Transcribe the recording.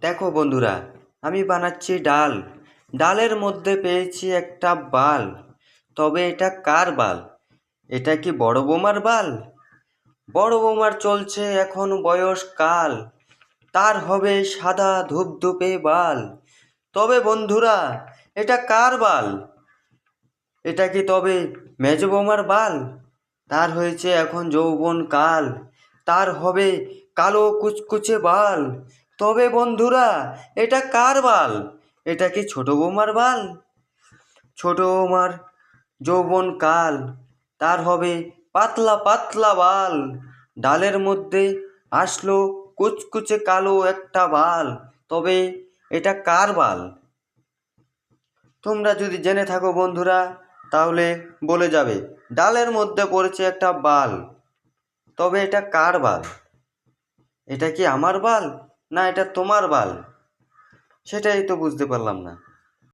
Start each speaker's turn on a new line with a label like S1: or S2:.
S1: দেখো বন্ধুরা, আমি বানাচ্ছি ডাল। ডালের মধ্যে পেয়েছি একটা বাল। তবে এটা কার বাল? এটা কি বড় বৌমার বাল? বড় বৌমার চলছে এখন বয়সকাল, তার হবে সাদা ধূপধূপে বাল। তবে বন্ধুরা, এটা কার বাল? এটা কি তবে মেজ বৌমার বাল? তার হয়েছে এখন যৌবনকাল, তার হবে কালো কুচকুচে বাল। তবে বন্ধুরা, এটা কার বাল? এটা কি ছোট বৌমার বাল? ছোট বৌমার যৌবনকাল, তার হবে পাতলা পাতলা বাল। ডালের মধ্যে আসলো কুচকুচে কালো একটা বাল। তবে এটা কার বাল? তোমরা যদি জেনে থাকো বন্ধুরা, তাহলে বলে যাবে। ডালের মধ্যে পড়েছে একটা বাল। তবে এটা কার বাল? এটা কি আমার বাল, না এটা তোমার বাল? সেটাই তো বুঝতে পারলাম না।